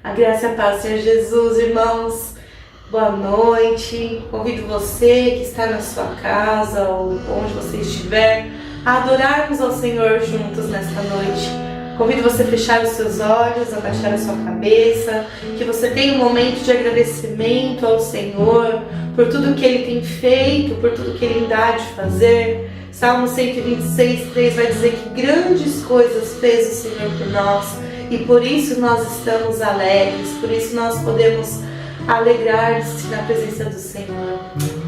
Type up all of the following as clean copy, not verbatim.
A graça e a paz, Senhor Jesus, irmãos, boa noite. Convido você que está na sua casa ou onde você estiver a adorarmos ao Senhor juntos nesta noite. Convido você a fechar os seus olhos, a baixar a sua cabeça, que você tenha um momento de agradecimento ao Senhor por tudo que Ele tem feito, por tudo que Ele dá de fazer. Salmo 126:3 vai dizer que grandes coisas fez o Senhor por nós e por isso nós estamos alegres, por isso nós podemos alegrar-nos na presença do Senhor.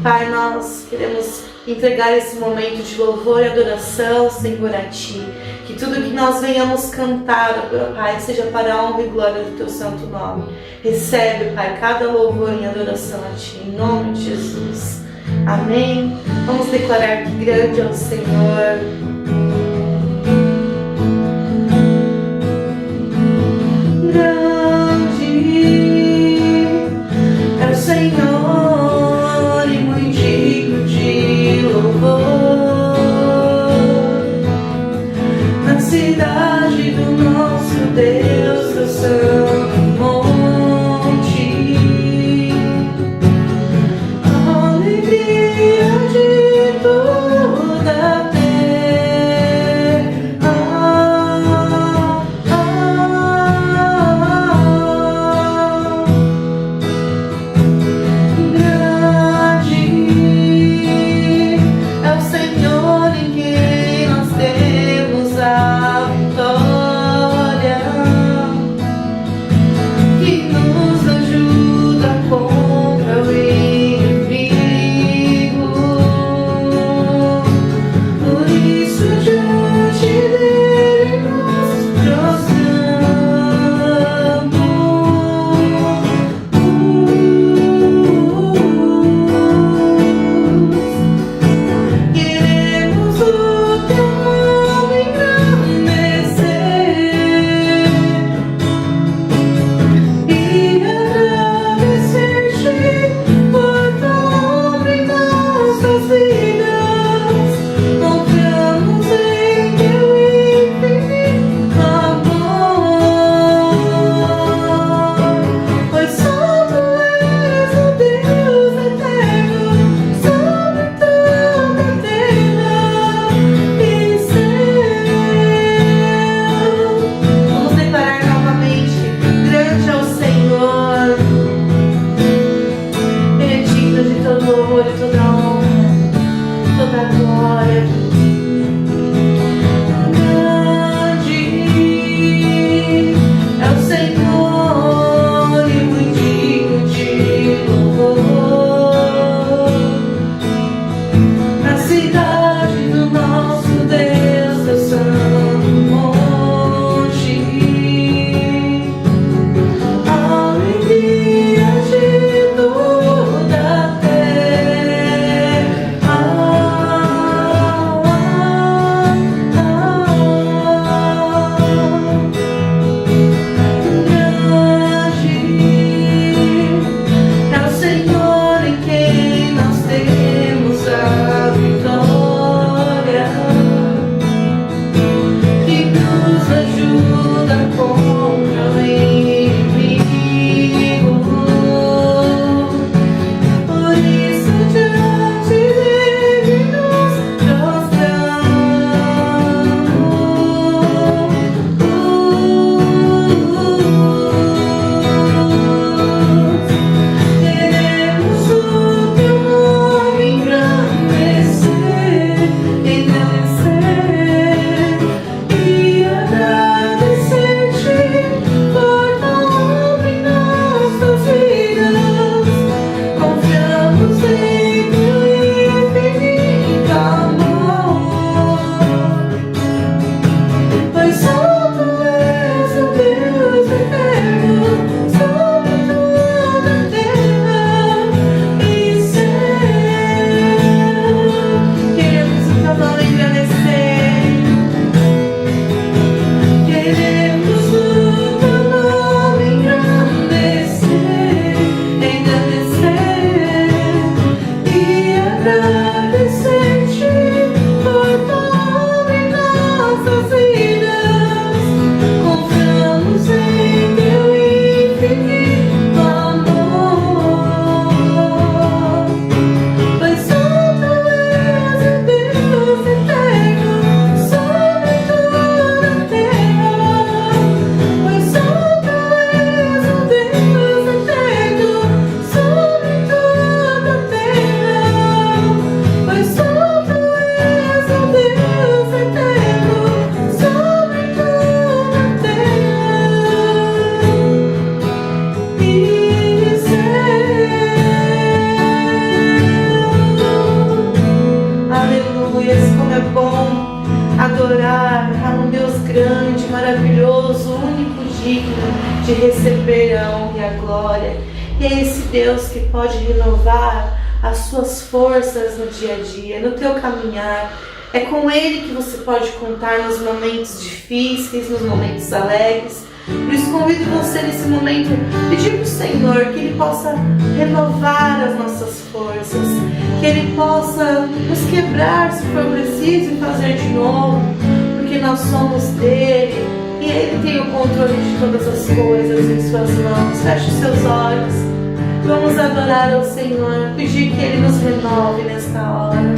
Pai, nós queremos entregar esse momento de louvor e adoração, Senhor, a Ti. Que tudo que nós venhamos cantar, Pai, seja para a honra e glória do Teu santo nome. Recebe, Pai, cada louvor e adoração a Ti, em nome de Jesus. Amém. Vamos declarar que grande é o Senhor. Senhor, e muito digno de louvor, na cidade do nosso Deus, do santo monte, a alegria de toda a terra. Aleluia, como é bom adorar a um Deus grande, maravilhoso, único, digno de receber a honra e a glória. E é esse Deus que pode renovar as suas forças no dia a dia, no teu caminhar. É com Ele que você pode contar nos momentos difíceis, nos momentos alegres. Por isso convido você nesse momento a pedir para o Senhor que Ele possa renovar as nossas forças, que Ele possa nos quebrar se for preciso e fazer de novo, porque nós somos dele e Ele tem o controle de todas as coisas em suas mãos. Feche os seus olhos, vamos adorar ao Senhor, pedir que Ele nos renove nesta hora.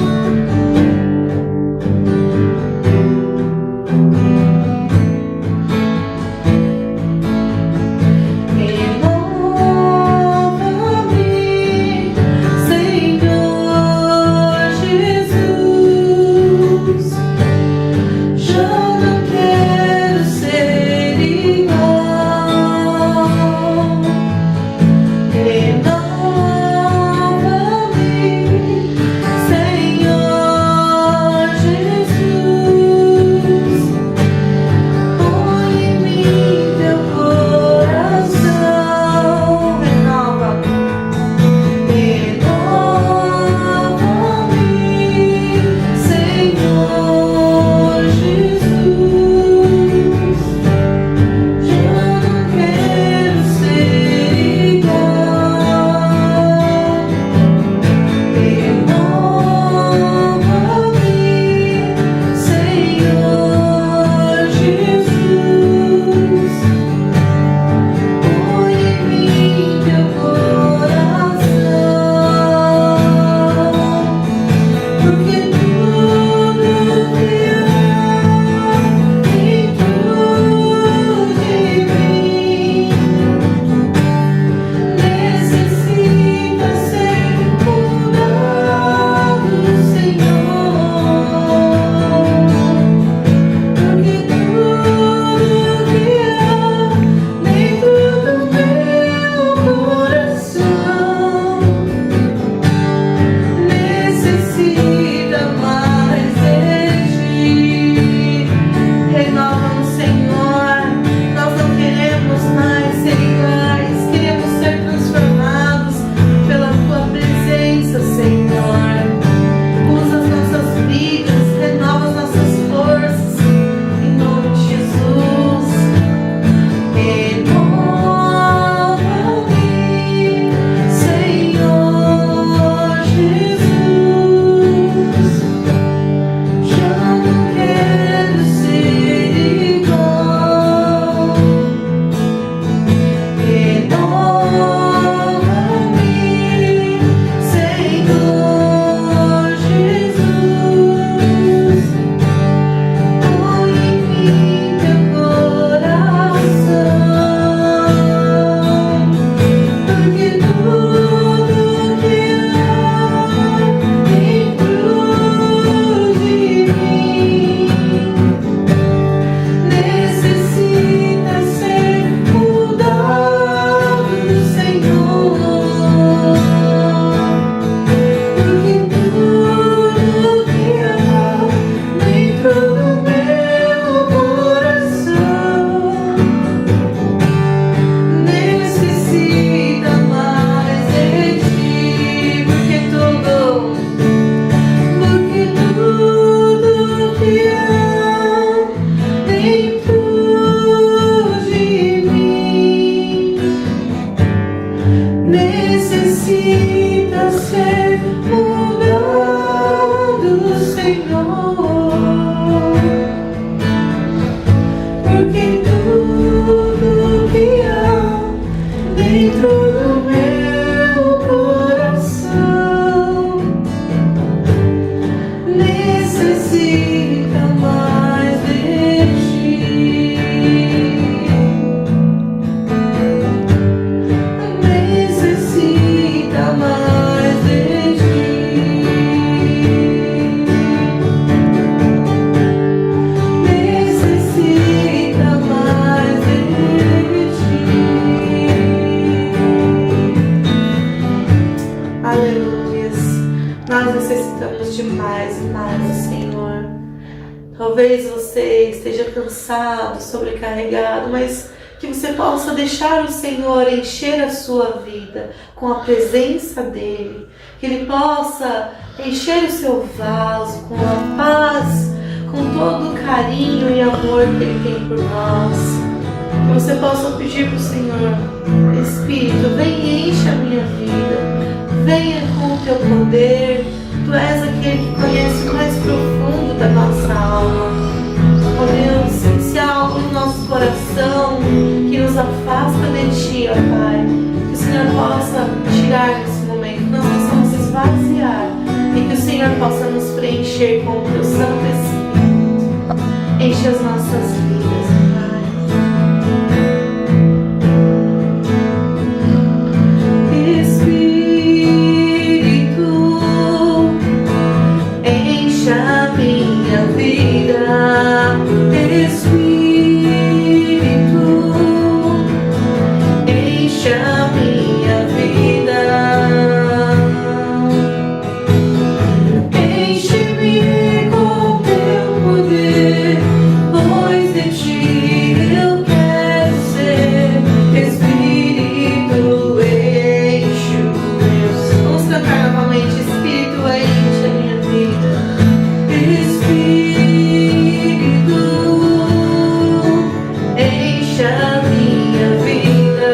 mais e mais do Senhor. Talvez você esteja cansado, sobrecarregado, mas que você possa deixar o Senhor encher a sua vida com a presença dEle. Que Ele possa encher o seu vaso com a paz, com todo o carinho e amor que Ele tem por nós. Que você possa pedir para o Senhor: Espírito, vem e enche a minha vida. Venha com o teu poder. Tu és aquele que conhece o mais profundo da nossa alma. Ó Deus, se há algo no nosso coração que nos afasta de Ti, ó Pai, que o Senhor possa tirar nesse momento, que nós possamos esvaziar e que o Senhor possa nos preencher com o Teu Santo Espírito. Enche as nossas vidas, ó Pai. A minha vida, Espírito, enche a minha vida, enche-me com teu poder, pois de Ti eu quero ser. Espírito, enche o meu ser. Vamos cantar novamente: Espírito, enche a minha vida. Espírito, enche a minha vida.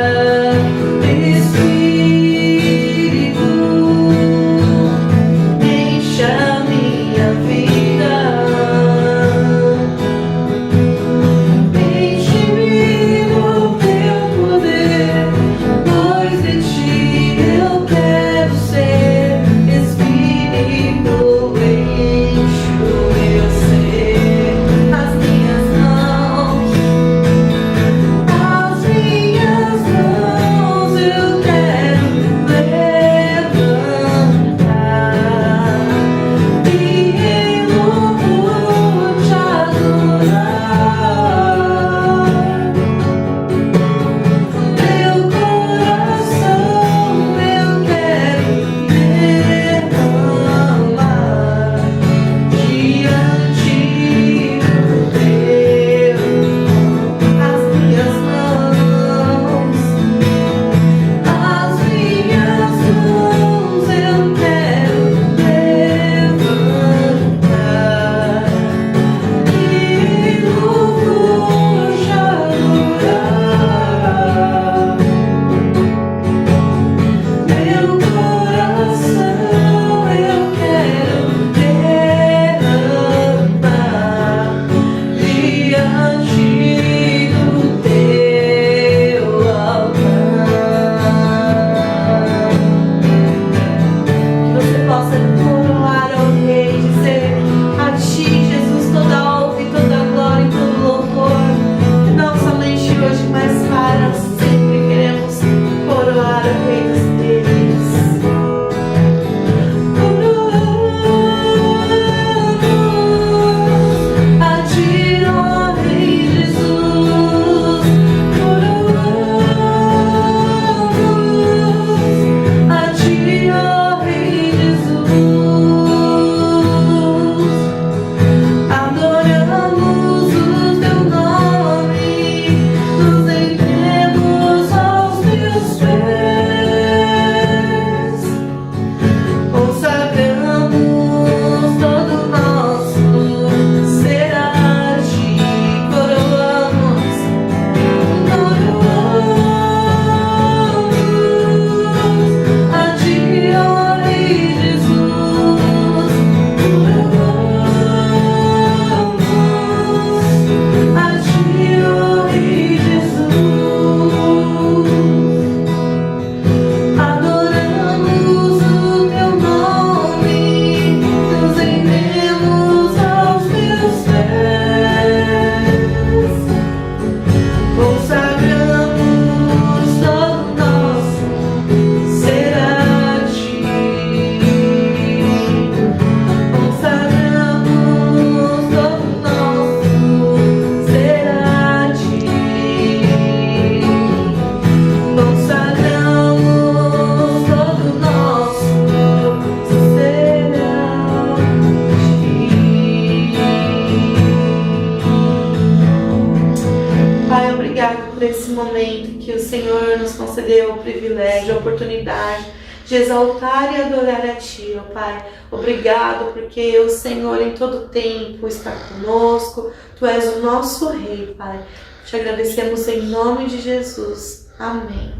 deu o privilégio, a oportunidade de exaltar e adorar a Ti, ó Pai. Obrigado porque o Senhor em todo tempo está conosco. Tu és o nosso Rei, Pai. Te agradecemos em nome de Jesus. Amém.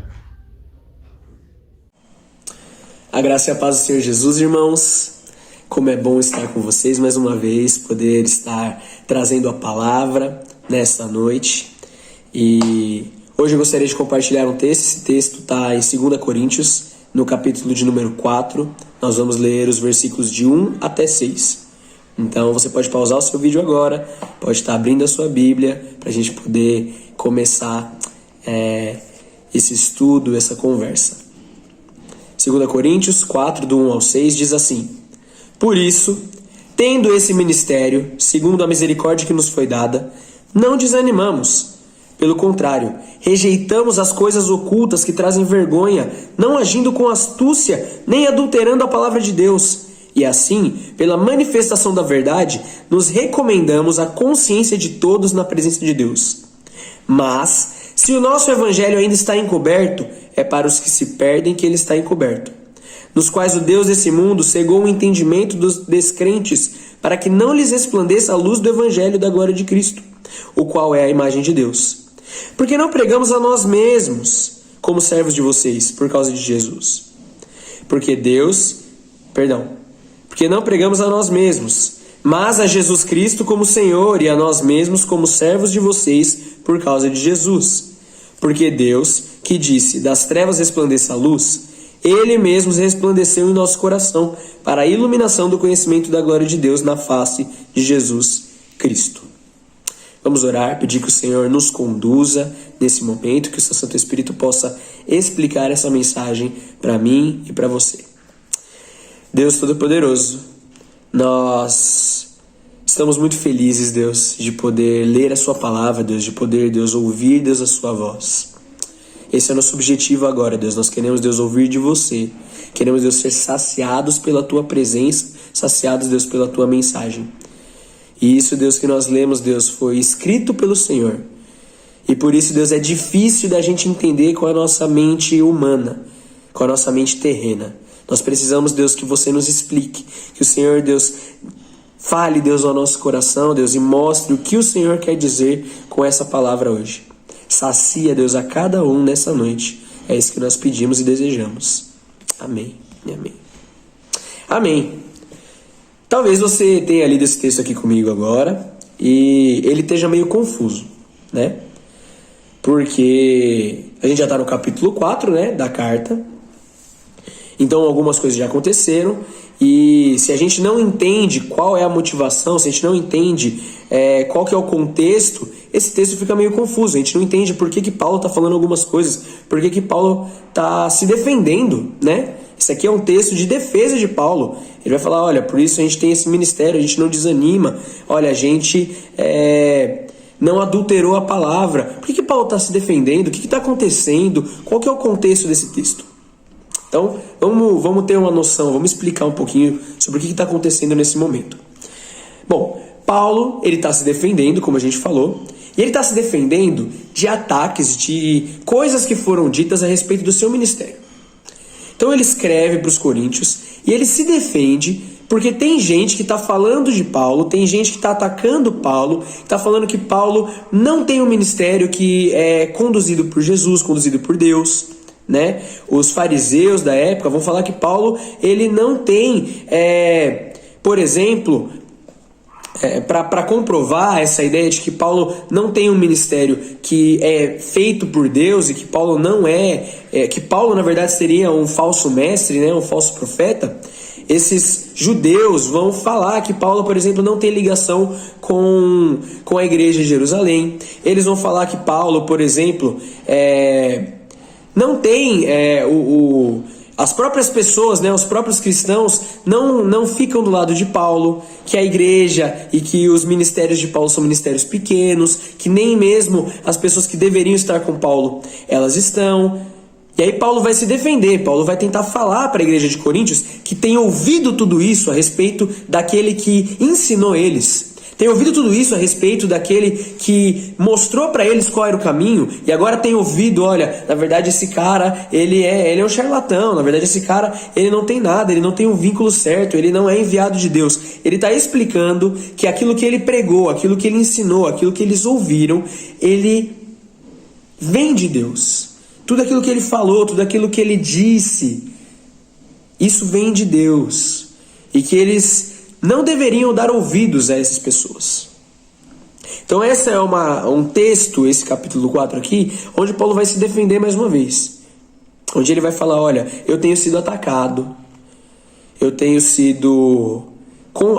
A graça e a paz do Senhor Jesus, irmãos. Como é bom estar com vocês mais uma vez, poder estar trazendo a palavra nesta noite. E hoje eu gostaria de compartilhar um texto. Esse texto está em 2 Coríntios, no capítulo de número 4. Nós vamos ler os versículos de 1 até 6. Então você pode pausar o seu vídeo agora, pode estar abrindo a sua Bíblia para a gente poder começar esse estudo, essa conversa. 2 Coríntios 4, do 1 ao 6, diz assim: Por isso, tendo esse ministério, segundo a misericórdia que nos foi dada, não desanimamos. Pelo contrário, rejeitamos as coisas ocultas que trazem vergonha, não agindo com astúcia, nem adulterando a palavra de Deus. E assim, pela manifestação da verdade, nos recomendamos à consciência de todos na presença de Deus. Mas, se o nosso evangelho ainda está encoberto, é para os que se perdem que ele está encoberto, nos quais o Deus desse mundo cegou o entendimento dos descrentes, para que não lhes resplandeça a luz do evangelho da glória de Cristo, o qual é a imagem de Deus. Porque não pregamos a nós mesmos, como servos de vocês, por causa de Jesus. Porque não pregamos a nós mesmos, mas a Jesus Cristo como Senhor e a nós mesmos como servos de vocês, por causa de Jesus. Porque Deus, que disse, das trevas resplandeça a luz, Ele mesmo resplandeceu em nosso coração para a iluminação do conhecimento da glória de Deus na face de Jesus Cristo. Vamos orar, pedir que o Senhor nos conduza nesse momento, que o seu Santo Espírito possa explicar essa mensagem para mim e para você. Deus Todo-Poderoso, nós estamos muito felizes, Deus, de poder ler a sua palavra, Deus, de poder, Deus, ouvir, Deus, a sua voz. Esse é o nosso objetivo agora, Deus. Nós queremos, Deus, ouvir de você. Queremos, Deus, ser saciados pela tua presença, saciados, Deus, pela tua mensagem. E isso, Deus, que nós lemos, Deus, foi escrito pelo Senhor. E por isso, Deus, é difícil da gente entender com a nossa mente humana, com a nossa mente terrena. Nós precisamos, Deus, que você nos explique, que o Senhor, Deus, fale, Deus, ao nosso coração, Deus, e mostre o que o Senhor quer dizer com essa palavra hoje. Sacia, Deus, a cada um nessa noite. É isso que nós pedimos e desejamos. Amém e amém. Amém. Talvez você tenha lido esse texto aqui comigo agora e ele esteja meio confuso, né? Porque a gente já está no capítulo 4, né, da carta. Então algumas coisas já aconteceram e se a gente não entende qual é a motivação, se a gente não entende qual que é o contexto, esse texto fica meio confuso. A gente não entende por que Paulo está falando algumas coisas, por que Paulo está se defendendo, né? Isso aqui é um texto de defesa de Paulo. Ele vai falar, olha, por isso a gente tem esse ministério, a gente não desanima, olha, a gente não adulterou a palavra. Por que Paulo está se defendendo? O que está acontecendo? Qual que é o contexto desse texto? Então, vamos ter uma noção, vamos explicar um pouquinho sobre o que está acontecendo nesse momento. Bom, Paulo, ele está se defendendo, como a gente falou, e ele está se defendendo de ataques, de coisas que foram ditas a respeito do seu ministério. Então ele escreve para os coríntios e ele se defende porque tem gente que está falando de Paulo, tem gente que está atacando Paulo, está falando que Paulo não tem um ministério que é conduzido por Jesus, conduzido por Deus, né? Os fariseus da época vão falar que Paulo ele não tem, por exemplo, para comprovar essa ideia de que Paulo não tem um ministério que é feito por Deus e que Paulo não que Paulo na verdade seria um falso mestre, né, um falso profeta. Esses judeus vão falar que Paulo, por exemplo, não tem ligação com a igreja de Jerusalém. Eles vão falar que Paulo, por exemplo, não tem as próprias pessoas, né, os próprios cristãos não ficam do lado de Paulo, que a igreja e que os ministérios de Paulo são ministérios pequenos, que nem mesmo as pessoas que deveriam estar com Paulo, elas estão. E aí Paulo vai se defender, Paulo vai tentar falar para a igreja de Coríntios que tem ouvido tudo isso a respeito daquele que ensinou eles. Tem ouvido tudo isso a respeito daquele que mostrou para eles qual era o caminho, e agora tem ouvido, olha, na verdade esse cara, ele é um charlatão, na verdade esse cara, ele não tem nada, ele não tem um vínculo certo, ele não é enviado de Deus. Ele está explicando que aquilo que ele pregou, aquilo que ele ensinou, aquilo que eles ouviram, ele vem de Deus. Tudo aquilo que ele falou, tudo aquilo que ele disse, isso vem de Deus. E que eles não deveriam dar ouvidos a essas pessoas. Então esse é um texto, esse capítulo 4 aqui, onde Paulo vai se defender mais uma vez. Onde ele vai falar, olha, eu tenho sido atacado, eu tenho sido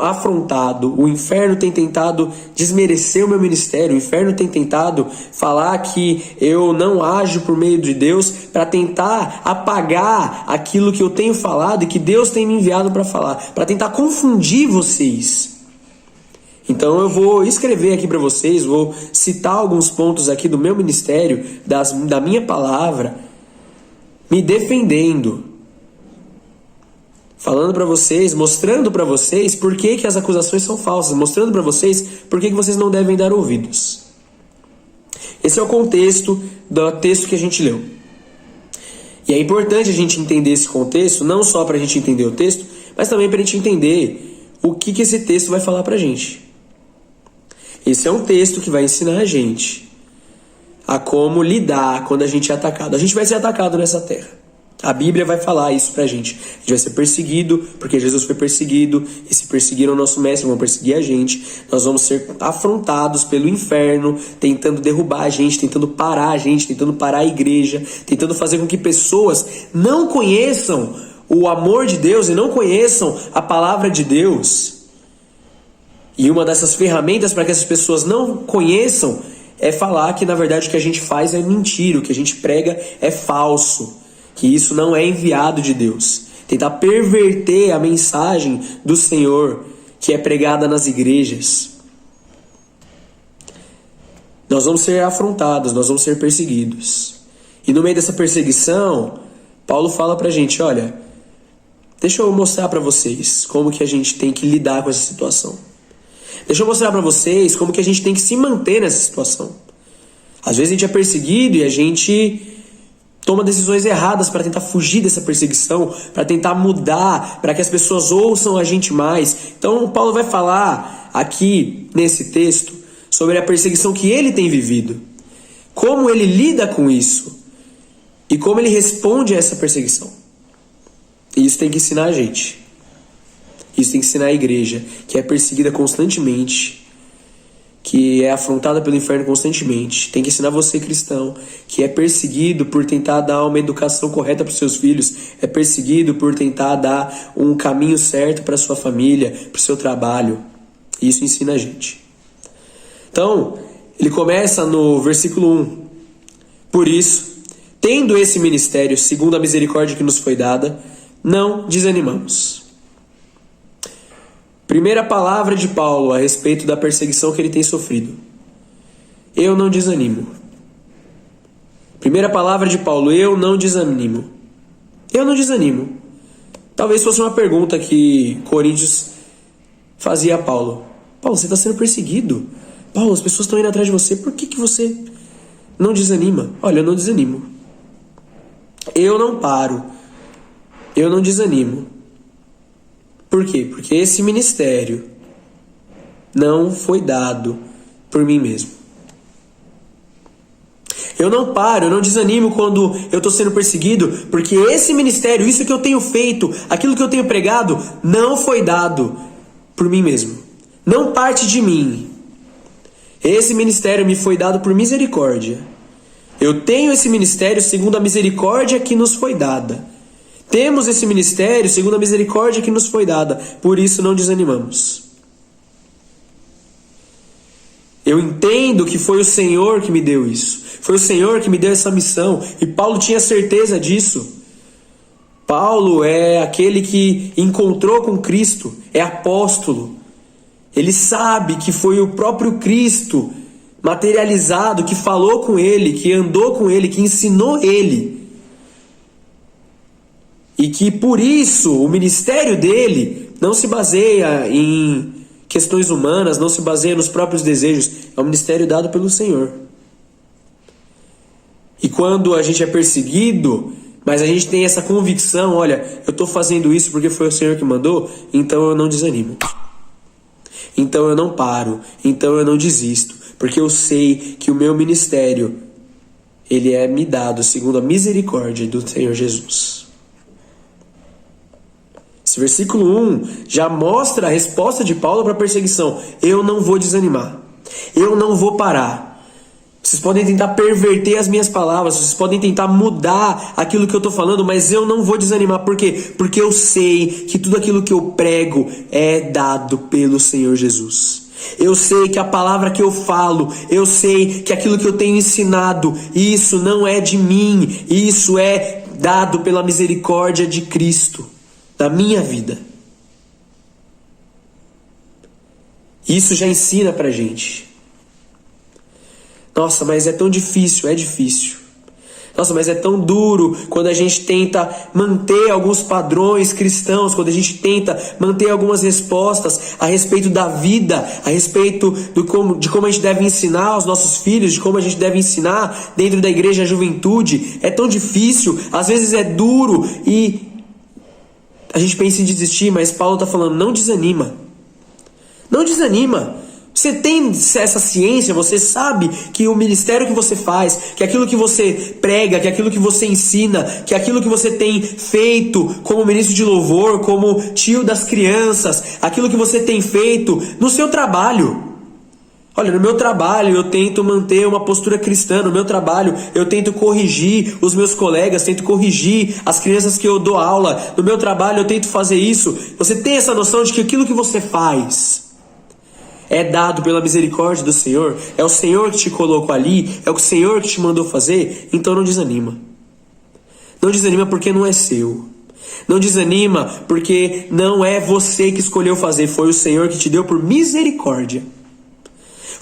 afrontado, o inferno tem tentado desmerecer o meu ministério, o inferno tem tentado falar que eu não ajo por meio de Deus para tentar apagar aquilo que eu tenho falado e que Deus tem me enviado para falar, para tentar confundir vocês. Então eu vou escrever aqui para vocês, vou citar alguns pontos aqui do meu ministério, da minha palavra, me defendendo, falando para vocês, mostrando para vocês por que as acusações são falsas, mostrando para vocês por que vocês não devem dar ouvidos. Esse é o contexto do texto que a gente leu. E é importante a gente entender esse contexto, não só para a gente entender o texto, mas também para a gente entender o que esse texto vai falar para a gente. Esse é um texto que vai ensinar a gente a como lidar quando a gente é atacado. A gente vai ser atacado nessa terra. A Bíblia vai falar isso pra gente. A gente vai ser perseguido, porque Jesus foi perseguido, e se perseguiram o nosso mestre, vão perseguir a gente. Nós vamos ser afrontados pelo inferno, tentando derrubar a gente, tentando parar a gente, tentando parar a igreja, tentando fazer com que pessoas não conheçam o amor de Deus e não conheçam a palavra de Deus. E uma dessas ferramentas para que essas pessoas não conheçam é falar que na verdade o que a gente faz é mentira, o que a gente prega é falso, que isso não é enviado de Deus. Tentar perverter a mensagem do Senhor que é pregada nas igrejas. Nós vamos ser afrontados, nós vamos ser perseguidos. E no meio dessa perseguição, Paulo fala pra gente, olha, deixa eu mostrar pra vocês como que a gente tem que lidar com essa situação. Deixa eu mostrar pra vocês como que a gente tem que se manter nessa situação. Às vezes a gente é perseguido e a gente toma decisões erradas para tentar fugir dessa perseguição, para tentar mudar, para que as pessoas ouçam a gente mais. Então Paulo vai falar aqui nesse texto sobre a perseguição que ele tem vivido, como ele lida com isso e como ele responde a essa perseguição. E isso tem que ensinar a gente. Isso tem que ensinar a igreja, que é perseguida constantemente, que é afrontada pelo inferno constantemente. Tem que ensinar você, cristão, que é perseguido por tentar dar uma educação correta para os seus filhos, é perseguido por tentar dar um caminho certo para a sua família, para o seu trabalho. Isso ensina a gente. Então, ele começa no versículo 1. Por isso, tendo esse ministério, segundo a misericórdia que nos foi dada, não desanimamos. Primeira palavra de Paulo a respeito da perseguição que ele tem sofrido. Eu não desanimo. Primeira palavra de Paulo, eu não desanimo. Eu não desanimo. Talvez fosse uma pergunta que Coríntios fazia a Paulo. Paulo, você está sendo perseguido. Paulo, as pessoas estão indo atrás de você. Por que você não desanima? Olha, eu não desanimo. Eu não paro. Eu não desanimo. Por quê? Porque esse ministério não foi dado por mim mesmo. Eu não paro, eu não desanimo quando eu estou sendo perseguido, porque esse ministério, isso que eu tenho feito, aquilo que eu tenho pregado, não foi dado por mim mesmo. Não parte de mim. Esse ministério me foi dado por misericórdia. Eu tenho esse ministério segundo a misericórdia que nos foi dada. Temos esse ministério segundo a misericórdia que nos foi dada. Por isso não desanimamos. Eu entendo que foi o Senhor que me deu isso. Foi o Senhor que me deu essa missão. E Paulo tinha certeza disso. Paulo é aquele que encontrou com Cristo. É apóstolo. Ele sabe que foi o próprio Cristo materializado, que falou com ele, que andou com ele, que ensinou ele. E que por isso o ministério dele não se baseia em questões humanas, não se baseia nos próprios desejos. É um ministério dado pelo Senhor. E quando a gente é perseguido, mas a gente tem essa convicção, olha, eu estou fazendo isso porque foi o Senhor que mandou, então eu não desanimo. Então eu não paro, então eu não desisto, porque eu sei que o meu ministério, ele é me dado segundo a misericórdia do Senhor Jesus. Esse versículo 1 já mostra a resposta de Paulo para a perseguição. Eu não vou desanimar, eu não vou parar. Vocês podem tentar perverter as minhas palavras, vocês podem tentar mudar aquilo que eu estou falando, mas eu não vou desanimar. Por quê? Porque eu sei que tudo aquilo que eu prego é dado pelo Senhor Jesus. Eu sei que a palavra que eu falo, eu sei que aquilo que eu tenho ensinado, isso não é de mim, isso é dado pela misericórdia de Cristo, da minha vida. Isso já ensina pra gente. Nossa, mas é tão difícil, é difícil. Nossa, mas é tão duro quando a gente tenta manter alguns padrões cristãos, quando a gente tenta manter algumas respostas a respeito da vida, a respeito de como a gente deve ensinar aos nossos filhos, de como a gente deve ensinar dentro da igreja a juventude. É tão difícil, às vezes é duro e a gente pensa em desistir, mas Paulo está falando, não desanima. Não desanima. Você tem essa ciência, você sabe que o ministério que você faz, que aquilo que você prega, que aquilo que você ensina, que aquilo que você tem feito como ministro de louvor, como tio das crianças, aquilo que você tem feito no seu trabalho. Olha, no meu trabalho eu tento manter uma postura cristã, no meu trabalho eu tento corrigir os meus colegas, tento corrigir as crianças que eu dou aula, no meu trabalho eu tento fazer isso. Você tem essa noção de que aquilo que você faz é dado pela misericórdia do Senhor, é o Senhor que te colocou ali, é o Senhor que te mandou fazer, então não desanima. Não desanima porque não é seu. Não desanima porque não é você que escolheu fazer, foi o Senhor que te deu por misericórdia.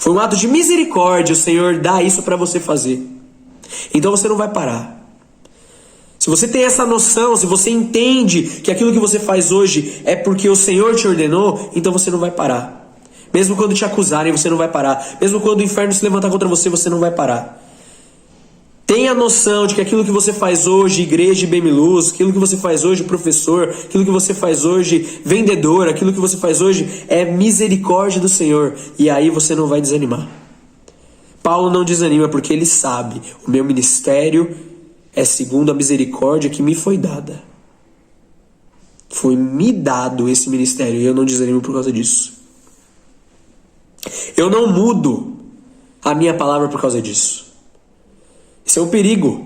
Foi um ato de misericórdia, o Senhor dá isso para você fazer. Então você não vai parar. Se você tem essa noção, se você entende que aquilo que você faz hoje é porque o Senhor te ordenou, então você não vai parar. Mesmo quando te acusarem, você não vai parar. Mesmo quando o inferno se levantar contra você, você não vai parar. Tenha noção de que aquilo que você faz hoje, igreja e Bemiluz, aquilo que você faz hoje, professor, aquilo que você faz hoje, vendedor, aquilo que você faz hoje é misericórdia do Senhor. E aí você não vai desanimar. Paulo não desanima porque ele sabe, o meu ministério é segundo a misericórdia que me foi dada. Foi me dado esse ministério e eu não desanimo por causa disso. Eu não mudo a minha palavra por causa disso. Isso é um perigo.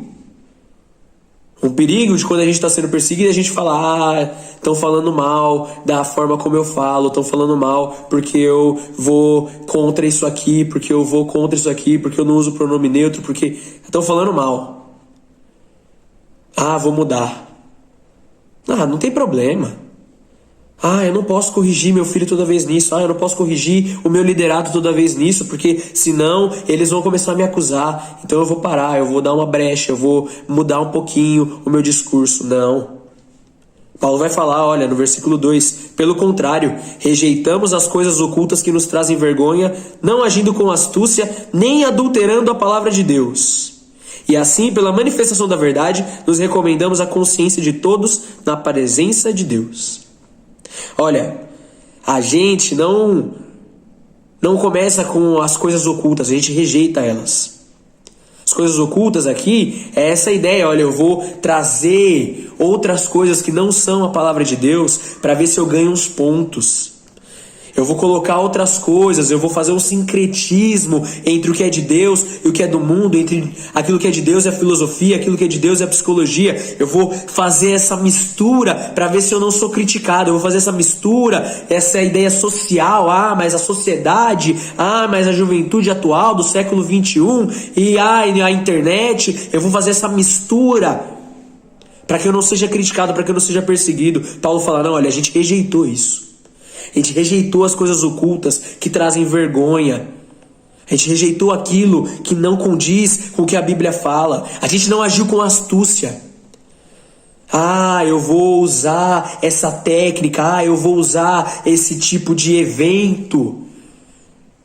Um perigo de quando a gente está sendo perseguido, a gente fala, estão falando mal da forma como eu falo, estão falando mal porque eu vou contra isso aqui, porque eu vou contra isso aqui, porque eu não uso pronome neutro, porque estão falando mal. Vou mudar. Não tem problema. Eu não posso corrigir meu filho toda vez nisso. Eu não posso corrigir o meu liderado toda vez nisso, porque senão eles vão começar a me acusar. Então eu vou parar, eu vou dar uma brecha, eu vou mudar um pouquinho o meu discurso. Não. Paulo vai falar, olha, no versículo 2, pelo contrário, rejeitamos as coisas ocultas que nos trazem vergonha, não agindo com astúcia, nem adulterando a palavra de Deus. E assim, pela manifestação da verdade, nos recomendamos a consciência de todos na presença de Deus. Olha, a gente não começa com as coisas ocultas, a gente rejeita elas. As coisas ocultas aqui é essa ideia, olha, eu vou trazer outras coisas que não são a palavra de Deus para ver se eu ganho uns pontos. Eu vou colocar outras coisas, eu vou fazer um sincretismo entre o que é de Deus e o que é do mundo, entre aquilo que é de Deus e a filosofia, aquilo que é de Deus e a psicologia. Eu vou fazer essa mistura para ver se eu não sou criticado. Eu vou fazer essa mistura, essa ideia social, mas a sociedade, mas a juventude atual do século 21 e a internet. Eu vou fazer essa mistura para que eu não seja criticado, para que eu não seja perseguido. Paulo fala, não, olha, a gente rejeitou isso. A gente rejeitou as coisas ocultas que trazem vergonha. A gente rejeitou aquilo que não condiz com o que a Bíblia fala. A gente não agiu com astúcia. Eu vou usar essa técnica, eu vou usar esse tipo de evento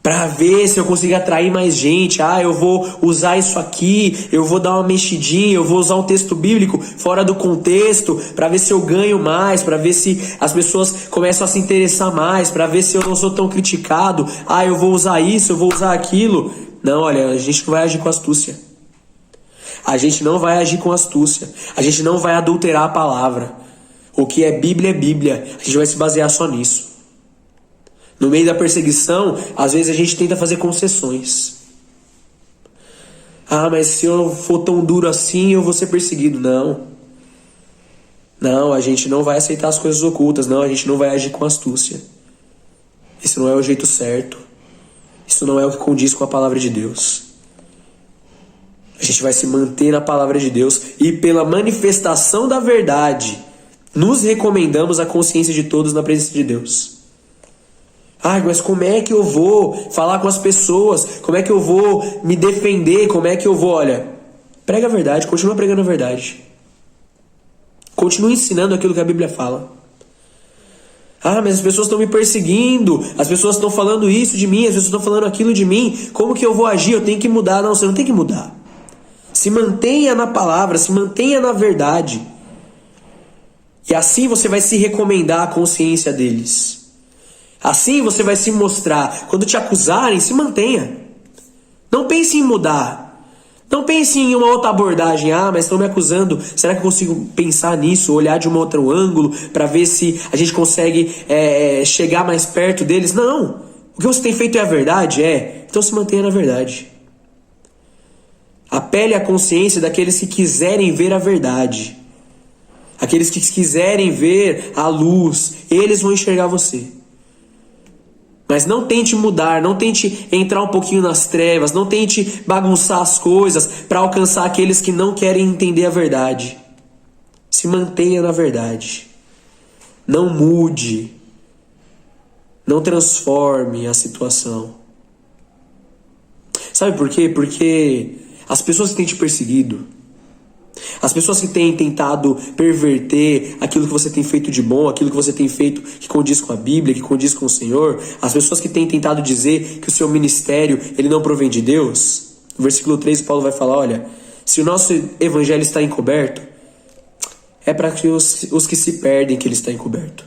para ver se eu consigo atrair mais gente. Eu vou usar isso aqui, eu vou dar uma mexidinha, eu vou usar um texto bíblico fora do contexto para ver se eu ganho mais, para ver se as pessoas começam a se interessar mais, para ver se eu não sou tão criticado. Eu vou usar isso, eu vou usar aquilo. Não, olha, a gente não vai agir com astúcia. A gente não vai agir com astúcia. A gente não vai adulterar a palavra. O que é Bíblia é Bíblia. A gente vai se basear só nisso. No meio da perseguição, às vezes a gente tenta fazer concessões. Mas se eu for tão duro assim, eu vou ser perseguido. Não, a gente não vai aceitar as coisas ocultas. Não, a gente não vai agir com astúcia. Esse não é o jeito certo. Isso não é o que condiz com a palavra de Deus. A gente vai se manter na palavra de Deus e pela manifestação da verdade, nos recomendamos a consciência de todos na presença de Deus. Mas como é que eu vou falar com as pessoas? Como é que eu vou me defender? Como é que eu vou? Olha, prega a verdade, continua pregando a verdade. Continua ensinando aquilo que a Bíblia fala. Mas as pessoas estão me perseguindo, as pessoas estão falando isso de mim, as pessoas estão falando aquilo de mim. Como que eu vou agir? Eu tenho que mudar. Não, você não tem que mudar. Se mantenha na palavra, se mantenha na verdade. E assim você vai se recomendar à consciência deles. Assim você vai se mostrar. Quando te acusarem, se mantenha. Não pense em mudar. Não pense em uma outra abordagem. Mas estão me acusando. Será que eu consigo pensar nisso? Olhar de um outro ângulo para ver se a gente consegue chegar mais perto deles? Não. O que você tem feito é a verdade? Então se mantenha na verdade. Apele à consciência daqueles que quiserem ver a verdade. Aqueles que quiserem ver a luz, eles vão enxergar você. Mas não tente mudar, não tente entrar um pouquinho nas trevas, não tente bagunçar as coisas para alcançar aqueles que não querem entender a verdade. Se mantenha na verdade. Não mude. Não transforme a situação. Sabe por quê? Porque as pessoas que têm te perseguido, as pessoas que têm tentado perverter aquilo que você tem feito de bom, aquilo que você tem feito que condiz com a Bíblia, que condiz com o Senhor, as pessoas que têm tentado dizer que o seu ministério ele não provém de Deus, no versículo 3 Paulo vai falar, olha, se o nosso evangelho está encoberto, é para que os que se perdem que ele está encoberto.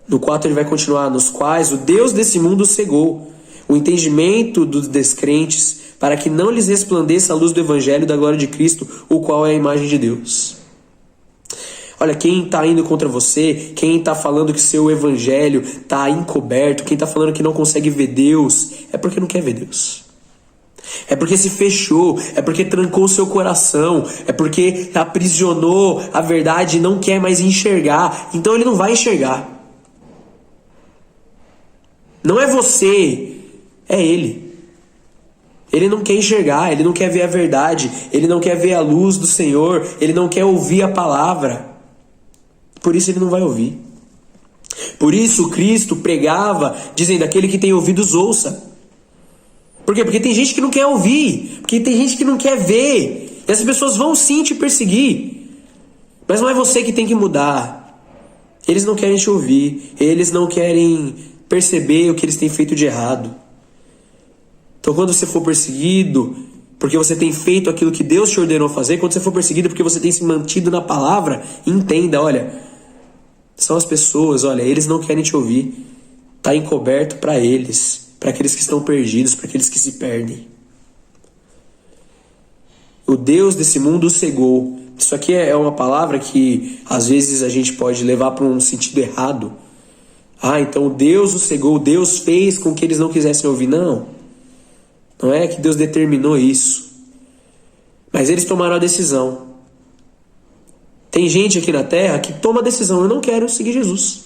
No 4 ele vai continuar, nos quais o Deus desse mundo cegou o entendimento dos descrentes, para que não lhes resplandeça a luz do Evangelho da glória de Cristo, o qual é a imagem de Deus. Olha, quem está indo contra você, quem está falando que seu Evangelho está encoberto, quem está falando que não consegue ver Deus, é porque não quer ver Deus. É porque se fechou, é porque trancou o seu coração, é porque aprisionou a verdade e não quer mais enxergar. Então ele não vai enxergar. Não é você, é ele. Ele não quer enxergar, ele não quer ver a verdade, ele não quer ver a luz do Senhor, ele não quer ouvir a palavra. Por isso ele não vai ouvir. Por isso Cristo pregava, dizendo, aquele que tem ouvidos ouça. Por quê? Porque tem gente que não quer ouvir, porque tem gente que não quer ver. E essas pessoas vão sim te perseguir. Mas não é você que tem que mudar. Eles não querem te ouvir, eles não querem perceber o que eles têm feito de errado. Então quando você for perseguido porque você tem feito aquilo que Deus te ordenou fazer, quando você for perseguido porque você tem se mantido na palavra, entenda, olha, são as pessoas, olha, eles não querem te ouvir. Está encoberto para eles, para aqueles que estão perdidos, para aqueles que se perdem. O Deus desse mundo o cegou. Isso aqui é uma palavra que às vezes a gente pode levar para um sentido errado. Então Deus o cegou, Deus fez com que eles não quisessem ouvir. Não é que Deus determinou isso. Mas eles tomaram a decisão. Tem gente aqui na terra que toma a decisão, eu não quero seguir Jesus.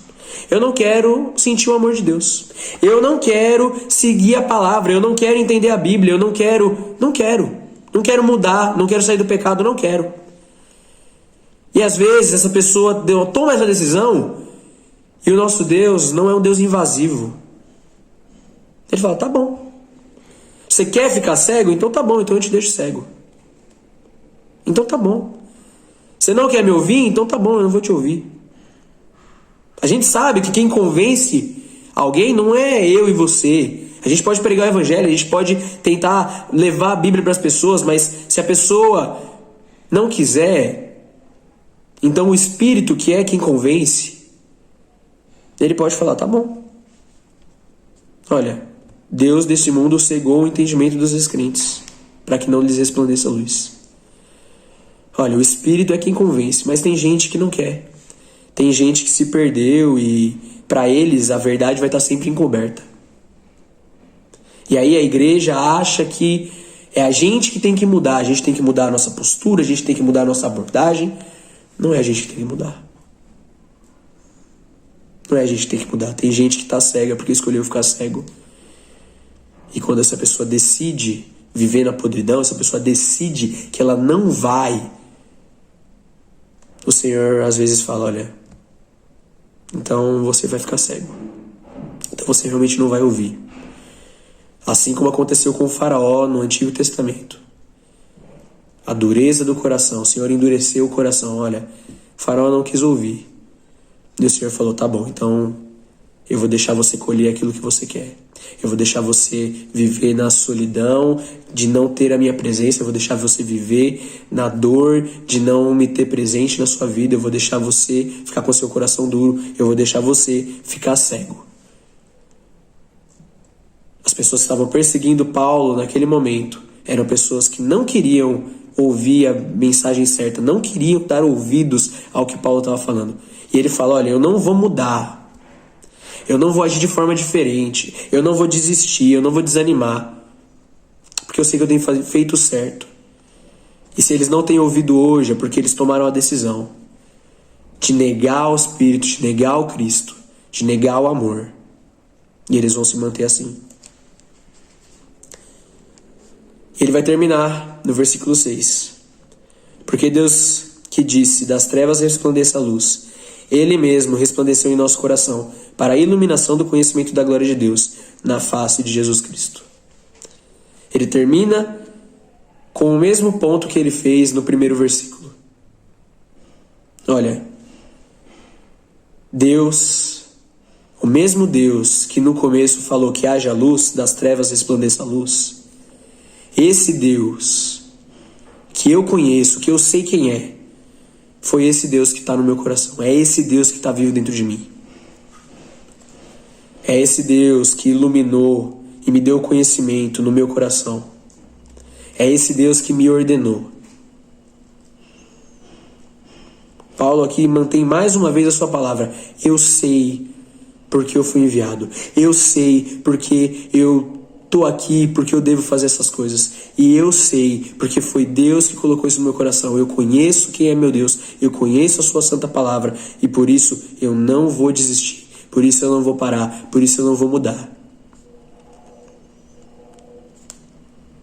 Eu não quero sentir o amor de Deus. Eu não quero seguir a palavra, eu não quero entender a Bíblia, eu não quero mudar, não quero sair do pecado, não quero. E às vezes essa pessoa toma essa decisão e o nosso Deus não é um Deus invasivo. Ele fala, tá bom. Você quer ficar cego? Então tá bom, então eu te deixo cego. Então tá bom. Você não quer me ouvir? Então tá bom, eu não vou te ouvir. A gente sabe que quem convence alguém não é eu e você. A gente pode pregar o evangelho, a gente pode tentar levar a Bíblia para as pessoas, mas se a pessoa não quiser, então o Espírito, que é quem convence, ele pode falar, tá bom. Olha, Deus desse mundo cegou o entendimento dos descrentes, para que não lhes resplandeça a luz. Olha, o Espírito é quem convence, mas tem gente que não quer. Tem gente que se perdeu e para eles a verdade vai estar sempre encoberta. E aí a igreja acha que é a gente que tem que mudar, a gente tem que mudar a nossa postura, a gente tem que mudar a nossa abordagem. Não é a gente que tem que mudar. Não é a gente que tem que mudar. Tem gente que está cega porque escolheu ficar cego. E quando essa pessoa decide viver na podridão, essa pessoa decide que ela não vai, o Senhor às vezes fala, olha, então você vai ficar cego. Então você realmente não vai ouvir. Assim como aconteceu com o faraó no Antigo Testamento. A dureza do coração, o Senhor endureceu o coração. Olha, o faraó não quis ouvir. E o Senhor falou, tá bom, então eu vou deixar você colher aquilo que você quer. Eu vou deixar você viver na solidão de não ter a minha presença. Eu vou deixar você viver na dor de não me ter presente na sua vida. Eu vou deixar você ficar com seu coração duro. Eu vou deixar você ficar cego. As pessoas que estavam perseguindo Paulo naquele momento eram pessoas que não queriam ouvir a mensagem certa, não queriam dar ouvidos ao que Paulo estava falando. E ele fala, olha, eu não vou mudar. Eu não vou agir de forma diferente. Eu não vou desistir, eu não vou desanimar. Porque eu sei que eu tenho feito certo. E se eles não têm ouvido hoje, é porque eles tomaram a decisão de negar o Espírito, de negar o Cristo, de negar o amor. E eles vão se manter assim. Ele vai terminar no versículo 6. Porque Deus que disse, das trevas resplandeça a luz, Ele mesmo resplandeceu em nosso coração, para a iluminação do conhecimento da glória de Deus, na face de Jesus Cristo. Ele termina com o mesmo ponto que ele fez no primeiro versículo. Olha, Deus, o mesmo Deus que no começo falou que haja luz, das trevas resplandeça a luz, esse Deus que eu conheço, que eu sei quem é, foi esse Deus que está no meu coração. É esse Deus que está vivo dentro de mim. É esse Deus que iluminou e me deu conhecimento no meu coração. É esse Deus que me ordenou. Paulo aqui mantém mais uma vez a sua palavra. Eu sei porque eu fui enviado. Eu sei porque eu estou aqui, porque eu devo fazer essas coisas. E eu sei porque foi Deus que colocou isso no meu coração. Eu conheço quem é meu Deus. Eu conheço a sua santa palavra. E por isso eu não vou desistir. Por isso eu não vou parar. Por isso eu não vou mudar.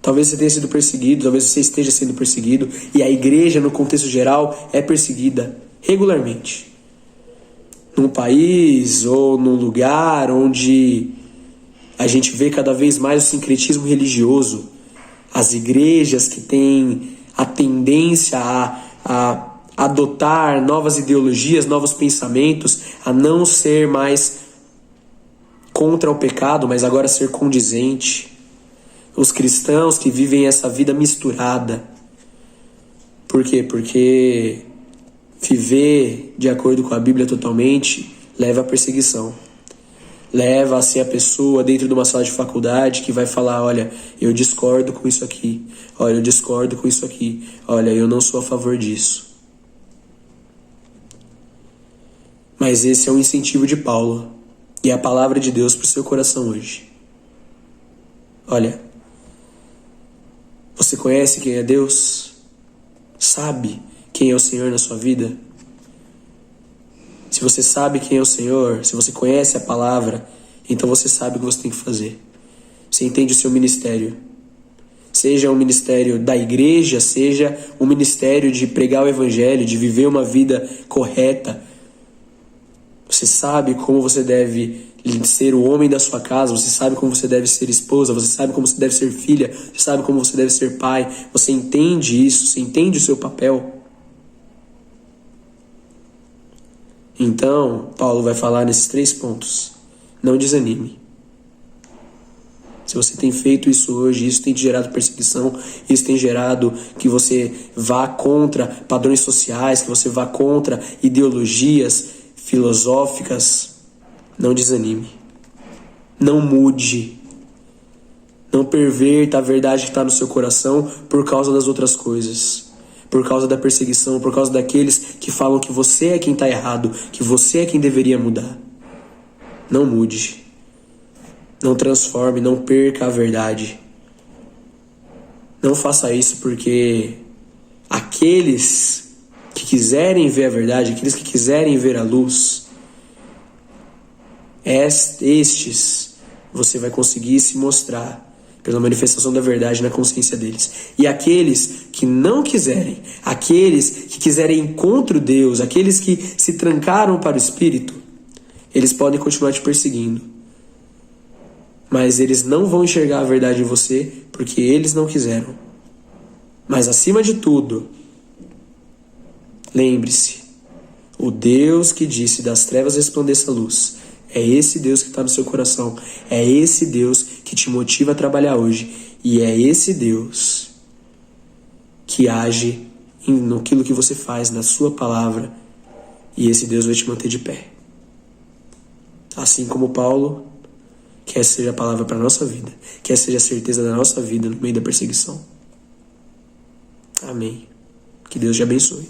Talvez você tenha sido perseguido. Talvez você esteja sendo perseguido. E a igreja, no contexto geral, é perseguida regularmente. Num país ou num lugar onde a gente vê cada vez mais o sincretismo religioso. As igrejas que têm a tendência a adotar novas ideologias, novos pensamentos, a não ser mais contra o pecado, mas agora ser condizente. Os cristãos que vivem essa vida misturada. Por quê? Porque viver de acordo com a Bíblia totalmente leva à perseguição. Leva a ser a pessoa dentro de uma sala de faculdade que vai falar, olha, eu discordo com isso aqui. Olha, eu discordo com isso aqui. Olha, eu não sou a favor disso. Mas esse é um incentivo de Paulo. E é a palavra de Deus para o seu coração hoje. Olha, você conhece quem é Deus? Sabe quem é o Senhor na sua vida? Se você sabe quem é o Senhor, se você conhece a palavra, então você sabe o que você tem que fazer. Você entende o seu ministério. Seja um ministério da igreja, seja um ministério de pregar o evangelho, de viver uma vida correta. Você sabe como você deve ser o homem da sua casa, você sabe como você deve ser esposa, você sabe como você deve ser filha, você sabe como você deve ser pai. Você entende isso, você entende o seu papel. Então, Paulo vai falar nesses 3 pontos. Não desanime. Se você tem feito isso hoje, isso tem te gerado perseguição, isso tem gerado que você vá contra padrões sociais, que você vá contra ideologias filosóficas, não desanime. Não mude. Não perverta a verdade que está no seu coração por causa das outras coisas. Por causa da perseguição, por causa daqueles que falam que você é quem está errado, que você é quem deveria mudar. Não mude. Não transforme, não perca a verdade. Não faça isso porque aqueles que quiserem ver a verdade, aqueles que quiserem ver a luz, estes você vai conseguir se mostrar pela manifestação da verdade na consciência deles. E aqueles que não quiserem, aqueles que quiserem encontro Deus, aqueles que se trancaram para o Espírito, eles podem continuar te perseguindo. Mas eles não vão enxergar a verdade em você porque eles não quiseram. Mas acima de tudo, lembre-se, o Deus que disse das trevas resplandeça a luz, é esse Deus que está no seu coração, é esse Deus que te motiva a trabalhar hoje, e é esse Deus que age naquilo que você faz, na sua palavra, e esse Deus vai te manter de pé. Assim como Paulo, que essa seja a palavra para a nossa vida, que essa seja a certeza da nossa vida no meio da perseguição. Amém. Que Deus te abençoe.